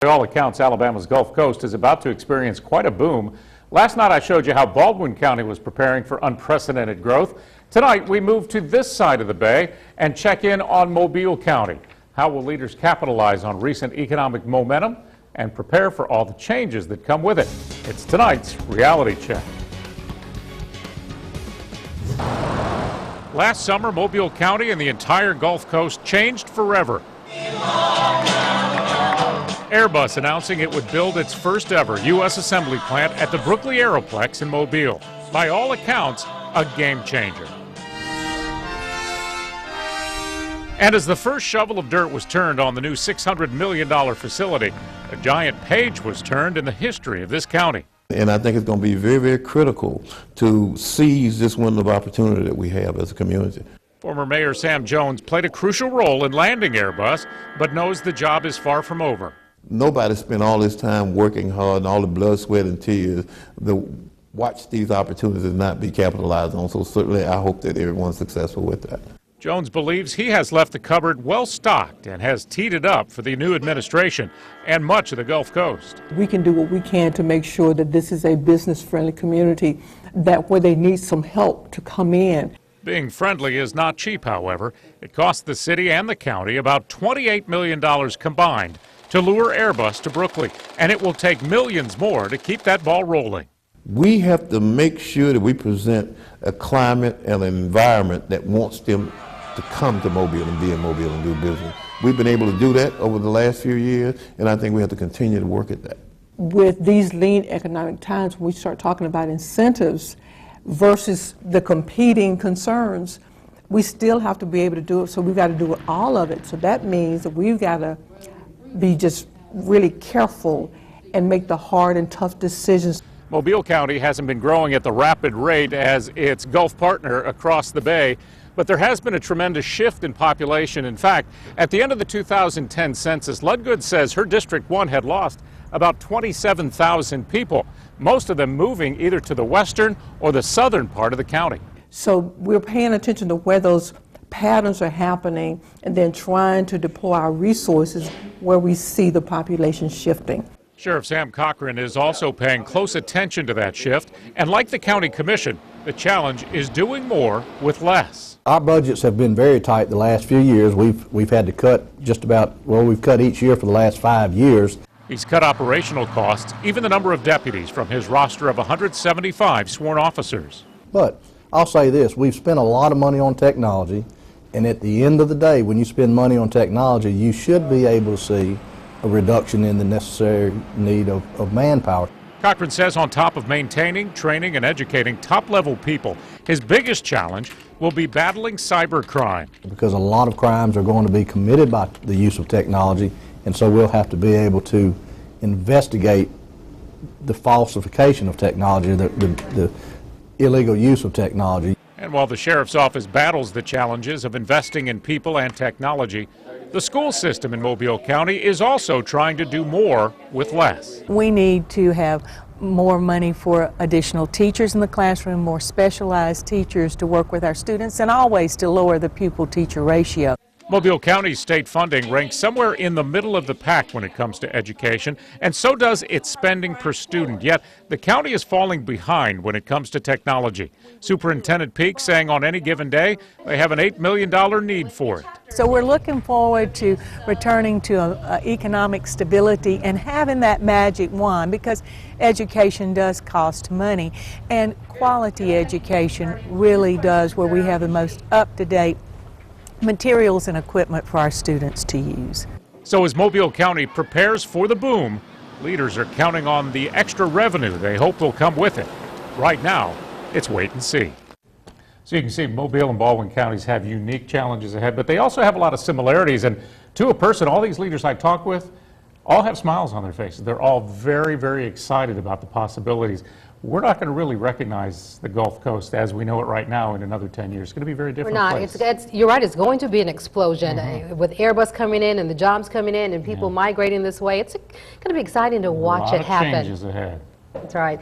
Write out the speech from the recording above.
By all accounts, Alabama's Gulf Coast is about to experience quite a boom. Last night I showed you how Baldwin County was preparing for unprecedented growth. Tonight we move to this side of the bay and check in on Mobile County. How will leaders capitalize on recent economic momentum and prepare for all the changes that come with it? It's tonight's Reality Check. Last summer, Mobile County and the entire Gulf Coast changed forever. Airbus announcing it would build its first ever U.S. assembly plant at the Brookley Aeroplex in Mobile. By all accounts, a game changer. And as the first shovel of dirt was turned on the new $600 million facility, a giant page was turned in the history of this county. And I think it's going to be very, very critical to seize this window of opportunity that we have as a community. Former Mayor Sam Jones played a crucial role in landing Airbus, but knows the job is far from over. Nobody spent all this time working hard and all the blood, sweat, and tears to watch these opportunities not be capitalized on. So certainly I hope that everyone's successful with that. Jones believes he has left the cupboard well stocked and has teed it up for the new administration and much of the Gulf Coast. We can do what we can to make sure that this is a business-friendly community, that where they need some help to come in. Being friendly is not cheap, however. It cost the city and the county about $28 million combined to lure Airbus to Brookley, and it will take millions more to keep that ball rolling. We have to make sure that we present a climate and an environment that wants them to come to Mobile and be in Mobile and do business. We've been able to do that over the last few years, and I think we have to continue to work at that. With these lean economic times, when we start talking about incentives versus the competing concerns, we still have to be able to do it, so we've got to do all of it. So that means that we've got to be just really careful and make the hard and tough decisions. Mobile County hasn't been growing at the rapid rate as its Gulf partner across the bay, but there has been a tremendous shift in population. In fact, at the end of the 2010 census, Ludgood says her District 1 had lost about 27,000 people, most of them moving either to the western or the southern part of the county. So we're paying attention to where those patterns are happening and then trying to deploy our resources where we see the population shifting. Sheriff Sam Cochran is also paying close attention to that shift, and like the county commission, the challenge is doing more with less. Our budgets have been very tight the last few years. We've had to cut just about, well, we've cut each year for the last 5 years. He's cut operational costs, even the number of deputies from his roster of 175 sworn officers. But I'll say this, we've spent a lot of money on technology, and at the end of the day, when you spend money on technology, you should be able to see a reduction in the necessary need of manpower. Cochran says on top of maintaining, training, and educating top-level people, his biggest challenge will be battling cybercrime. Because a lot of crimes are going to be committed by the use of technology, and so we'll have to be able to investigate the falsification of technology, the illegal use of technology. And while the sheriff's office battles the challenges of investing in people and technology, the school system in Mobile County is also trying to do more with less. We need to have more money for additional teachers in the classroom, more specialized teachers to work with our students, and always to lower the pupil-teacher ratio. Mobile County's state funding ranks somewhere in the middle of the pack when it comes to education, and so does its spending per student. Yet the county is falling behind when it comes to technology. Superintendent Peak saying on any given day they have an $8 million need for it. So we're looking forward to returning to economic stability and having that magic wand, because education does cost money, and quality education really does, where we have the most up-to-date materials and equipment for our students to use. So as Mobile County prepares for the boom, leaders are counting on the extra revenue they hope will come with it. Right now, it's wait and see. So you can see Mobile and Baldwin counties have unique challenges ahead, but they also have a lot of similarities. And to a person, all these leaders I talk with all have smiles on their faces. They're all very, very excited about the possibilities. We're not going to really recognize the Gulf Coast as we know it right now in another 10 years. It's going to be a very different place. You're right, it's going to be an explosion. With Airbus coming in and the jobs coming in and people migrating this way. It's going to be exciting to watch it happen. A lot of changes ahead. That's right.